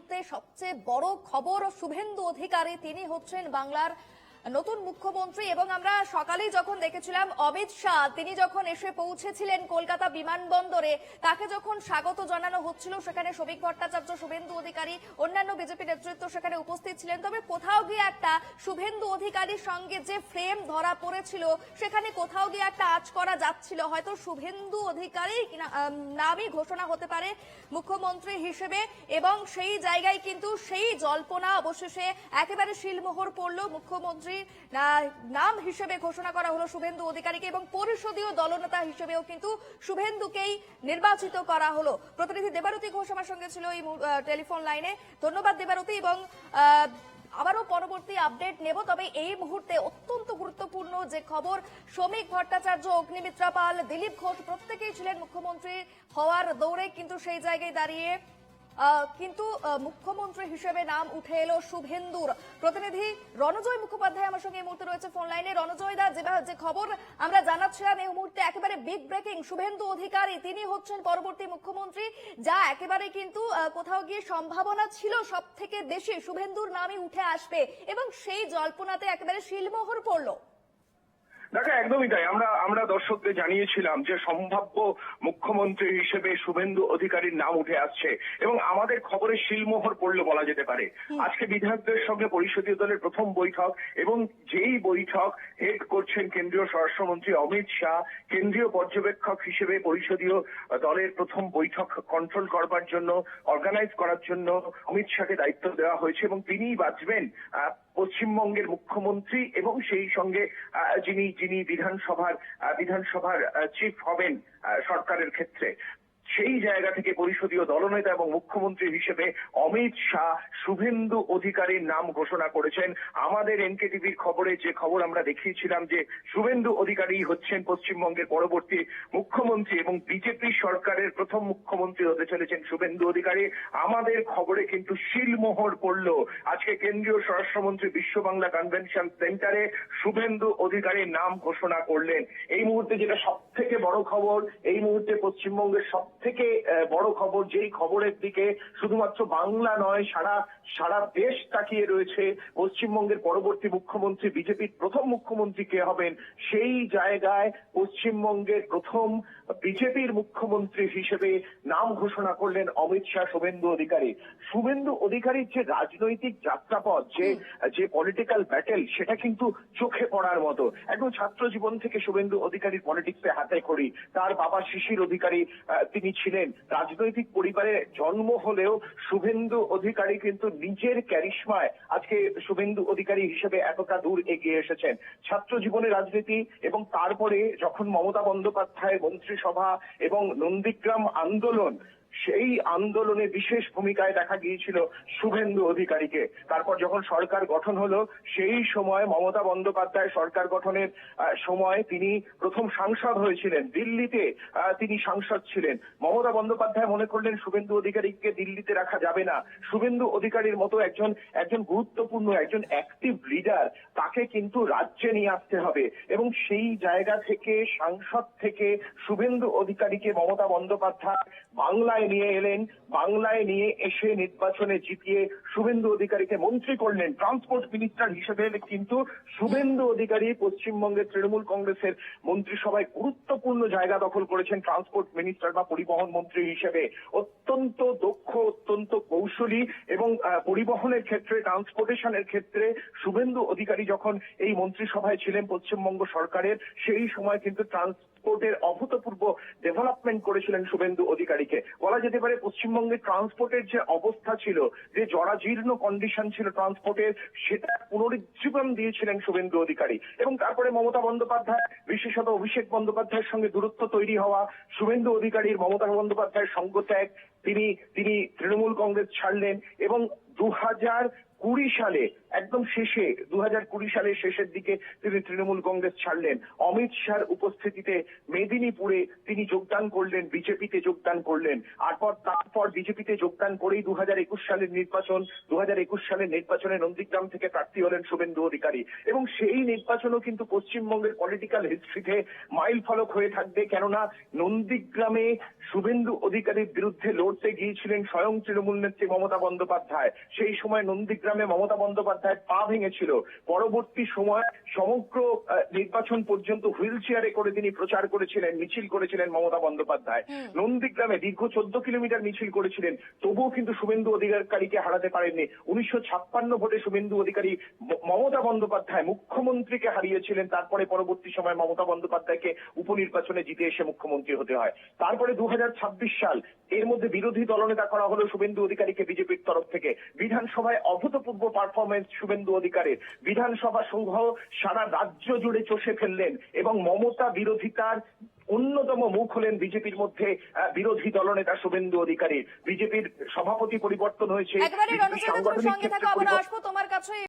মুহূর্তে সবচেয়ে বড় খবর, শুভেন্দু অধিকারী তিনি হচ্ছেন বাংলার নতুন মুখ্যমন্ত্রী। এবং আমরা সকালেই যখন দেখেছিলাম অমিত শাহ তিনি যখন এসে পৌঁছেছিলেন কলকাতা বিমানবন্দরে, তাকে যখন স্বাগত জানানো হচ্ছিল সেখানে শ্রমিক ভট্টাচার্য, শুভেন্দু অধিকারী, অন্যান্য বিজেপি নেতৃত্ব সেখানে উপস্থিত ছিলেন। তবে কোথাও গিয়ে একটা শুভেন্দু অধিকারীর সঙ্গে যে ফ্রেম ধরা পড়েছিল সেখানে কোথাও গিয়ে একটা আঁচ করা যাচ্ছিল, হয়তো শুভেন্দু অধিকারী নামই ঘোষণা হতে পারে মুখ্যমন্ত্রী হিসেবে। এবং সেই জায়গায় কিন্তু সেই জল্পনা অবশেষে একেবারে শিলমোহর পড়ল, মুখ্যমন্ত্রী নাম হিসেবে ঘোষণা করা হলো শুভেন্দু অধিকারীকে এবং পরিষদীয় দলনেতা হিসেবেও কিন্তু শুভেন্দুকেই নির্বাচিত করা হলো। প্রতিনিধি দেবারতী ঘোষ আমার সঙ্গে ছিল এই টেলিফোন লাইনে। ধন্যবাদ দেবারতী, এবং আবারও পরবর্তী আপডেট নেব। তবে এই মুহূর্তে অত্যন্ত গুরুত্বপূর্ণ যে খবর, শ্রমিক ভট্টাচার্য, অগ্নিমিত্রা পাল, দিলীপ ঘোষ প্রত্যেকেই ছিলেন মুখ্যমন্ত্রী হওয়ার দৌড়ে, কিন্তু সেই জায়গায় দাঁড়িয়ে কিন্তু মুখ্যমন্ত্রী হিসেবে নাম উঠে এলো শুভেন্দুর। প্রতিনিধি রণজয় মুখোপাধ্যায় আমার সঙ্গে এই মুহূর্তে রয়েছে ফোন লাইনে। রণজয় দা, যে খবর আমরা জানাচ্ছিলাম এই মুহূর্তে একেবারে বিগ ব্রেকিং, শুভেন্দু অধিকারী তিনি হচ্ছেন পরবর্তী মুখ্যমন্ত্রী, যা একেবারে কিন্তু কোথাও গিয়ে সম্ভাবনা ছিল সব থেকে বেশি শুভেন্দুর নামই উঠে আসবে, এবং সেই জল্পনাতে একেবারে শিলমোহর পড়লো। দেখো, একদমই তাই। আমরা দর্শকদের জানিয়েছিলাম যে সম্ভাব্য মুখ্যমন্ত্রী হিসেবে শুভেন্দু অধিকারীর নাম উঠে আসছে এবং আমাদের খবরে শিলমোহর পড়লো বলা যেতে পারে। আজকে বিধায়কদের সঙ্গে পরিষদীয় দলের প্রথম বৈঠক, এবং যেই বৈঠক হেড করছেন কেন্দ্রীয় স্বরাষ্ট্রমন্ত্রী অমিত শাহ, কেন্দ্রীয় পর্যবেক্ষক হিসেবে পরিষদীয় দলের প্রথম বৈঠক কন্ট্রোল করবার জন্য, অর্গানাইজ করার জন্য অমিত শাহকে দায়িত্ব দেওয়া হয়েছে এবং তিনিই বাঁচবেন পশ্চিমবঙ্গের মুখ্যমন্ত্রী এবং সেই সঙ্গে যিনি বিধানসভার চিফ হবেন সরকারের ক্ষেত্রে। সেই জায়গা থেকে পরিষদীয় দলনেতা এবং মুখ্যমন্ত্রী হিসেবে অমিত শাহ শুভেন্দু অধিকারীর নাম ঘোষণা করেছেন। আমাদের এনকেটিভির খবরে যে খবর আমরা দেখিয়েছিলাম যে শুভেন্দু অধিকারী হচ্ছেন পশ্চিমবঙ্গের পরবর্তী মুখ্যমন্ত্রী এবং বিজেপি সরকারের প্রথম মুখ্যমন্ত্রী হতে চলেছেন শুভেন্দু অধিকারী, আমাদের খবরে কিন্তু শিলমোহর পড়ল। আজকে কেন্দ্রীয় স্বরাষ্ট্রমন্ত্রী বিশ্ব বাংলা কনভেনশন সেন্টারে শুভেন্দু অধিকারীর নাম ঘোষণা করলেন। এই মুহূর্তে যেটা সব থেকে বড় খবর, এই মুহূর্তে পশ্চিমবঙ্গের সব থেকে বড় খবর, যেই খবরের দিকে শুধুমাত্র বাংলা নয় সারা দেশ তাকিয়ে রয়েছে, পশ্চিমবঙ্গের পরবর্তী মুখ্যমন্ত্রী, বিজেপির প্রথম মুখ্যমন্ত্রী কে হবেন, সেই জায়গায় পশ্চিমবঙ্গের প্রথম বিজেপির মুখ্যমন্ত্রী হিসেবে নাম ঘোষণা করলেন অমিত শাহ শুভেন্দু অধিকারী। শুভেন্দু অধিকারীর যে রাজনৈতিক যাত্রাপথ, যে পলিটিক্যাল ব্যাটেল, সেটা কিন্তু চোখে পড়ার মতো। একদম ছাত্র জীবন থেকে শুভেন্দু অধিকারীর পলিটিক্সে হাতে খড়ি। তার বাবা শিশির অধিকারী তিনি ছিলেন। রাজনৈতিক পরিবারে জন্ম হলেও শুভেন্দু অধিকারী কিন্তু নিজের ক্যারিশমায় আজকে শুভেন্দু অধিকারী হিসেবে এতটা দূর এগিয়ে এসেছেন। ছাত্র জীবনে রাজনীতি, এবং তারপরে যখন মমতা বন্দ্যোপাধ্যায় মন্ত্রিসভা এবং নন্দীগ্রাম আন্দোলন, সেই আন্দোলনে বিশেষ ভূমিকায় দেখা গিয়েছিল শুভেন্দু অধিকারীকে। তারপর যখন সরকার গঠন হলো, সেই সময় মমতা বন্দ্যোপাধ্যায় সরকার গঠনের সময় তিনি প্রথম সাংসদ হয়েছিলেন। দিল্লিতে তিনি সাংসদ ছিলেন। মমতা বন্দ্যোপাধ্যায় মনে করলেন শুভেন্দু অধিকারীকে দিল্লিতে রাখা যাবে না, শুভেন্দু অধিকারীর মতো একজন গুরুত্বপূর্ণ, একজন অ্যাক্টিভ লিডার, তাকে কিন্তু রাজ্যে নিয়ে আসতে হবে। এবং সেই জায়গা থেকে, সাংসদ থেকে শুভেন্দু অধিকারীকে মমতা বন্দ্যোপাধ্যায় বাংলায় নিয়ে এলেন। বাংলায় নিয়ে এসে নির্বাচনে জিতিয়ে শুভেন্দু অধিকারীকে মন্ত্রী করলেন। ট্রান্সপোর্ট মিনিস্টার হিসেবে কিন্তু শুভেন্দু অধিকারী পশ্চিমবঙ্গের তৃণমূল কংগ্রেসের মন্ত্রিসভায় গুরুত্বপূর্ণ জায়গা দখল করেছেন ট্রান্সপোর্ট মিনিস্টার বা পরিবহন মন্ত্রী হিসেবে। অত্যন্ত দক্ষ, অত্যন্ত কৌশলী, এবং পরিবহনের ক্ষেত্রে, ট্রান্সপোর্টেশনের ক্ষেত্রে শুভেন্দু অধিকারী যখন এই মন্ত্রিসভায় ছিলেন পশ্চিমবঙ্গ সরকারের, সেই সময় কিন্তু ট্রান্সপোর্টের অভূতপূর্ব ডেভেলপমেন্ট করেছিলেন শুভেন্দু অধিকারীকে। বলা যেতে পারে পশ্চিমবঙ্গের ট্রান্সপোর্টের যে অবস্থা ছিল, যে জরাজীর্ণ কন্ডিশন ছিল ট্রান্সপোর্টের, সেটা পুনরুজ্জীবন দিয়েছিলেন শুভেন্দু অধিকারী। এবং তারপরে মমতা বন্দ্যোপাধ্যায়, বিশেষত অভিষেক বন্দ্যোপাধ্যায়ের সঙ্গে দূরত্ব তৈরি হওয়া, শুভেন্দু অধিকারীর মমতা বন্দ্যোপাধ্যায়ের সঙ্গ ত্যাগ, তিনি তৃণমূল কংগ্রেস ছাড়লেন এবং 2020 সালে একদম শেষে, 2020 সালের শেষের দিকে তিনি তৃণমূল কংগ্রেস ছাড়লেন। অমিত শাহর উপস্থিতিতে মেদিনীপুরে তিনি যোগদান করলেন, বিজেপিতে যোগদান করলেন। তারপর বিজেপিতে যোগদান করেই 2021 সালের নির্বাচনে নন্দীগ্রাম থেকে প্রার্থী হলেন শুভেন্দু অধিকারী। এবং সেই নির্বাচনও কিন্তু পশ্চিমবঙ্গের পলিটিক্যাল হিস্ট্রিতে মাইল ফলক হয়ে থাকবে, কেননা নন্দীগ্রামে শুভেন্দু অধিকারীর বিরুদ্ধে লড়তে করতে গিয়েছিলেন স্বয়ং তৃণমূল নেত্রী মমতা বন্দ্যোপাধ্যায়। সেই সময় নন্দীগ্রামে মমতা বন্দ্যোপাধ্যায় পা ভেঙেছিল। পরবর্তী সময় সমগ্র নির্বাচন পর্যন্ত হুইল চেয়ারে করে তিনি প্রচার করেছিলেন, মিছিল করেছিলেন মমতা বন্দ্যোপাধ্যায়। নন্দীগ্রামে দীর্ঘ 14 কিলোমিটার মিছিল করেছিলেন, তবুও কিন্তু শুভেন্দু অধিকারীকে হারাতে পারেননি। 1956 ভোটে শুভেন্দু অধিকারী মমতা বন্দ্যোপাধ্যায় মুখ্যমন্ত্রীকে হারিয়েছিলেন। তারপরে পরবর্তী সময় মমতা বন্দ্যোপাধ্যায়কে উপনির্বাচনে জিতে এসে মুখ্যমন্ত্রী হতে হয়। তারপরে 2026 সাল, এর মধ্যে বিরোধী দলনেতা করা হলো শুভেন্দু অধিকারীকে বিজেপির তরফ থেকে। বিধানসভায় অভূতপূর্ব পারফরমেন্স শুভেন্দু অধিকারীর। বিধানসভা সহ সারা রাজ্য জুড়ে চষে ফেললেন এবং মমতা বিরোধিতার অন্যতম মুখ হলেন বিজেপির মধ্যে বিরোধী দলনেতা শুভেন্দু অধিকারী। বিজেপির সভাপতি পরিবর্তন হয়েছে, একেবারে বিজেপির রণজিৎ, তুমি সাংগঠনিক সঙ্গে থাকো, ক্ষেত্রে আবার পরিবর্তন। আসবো তোমার কাছে।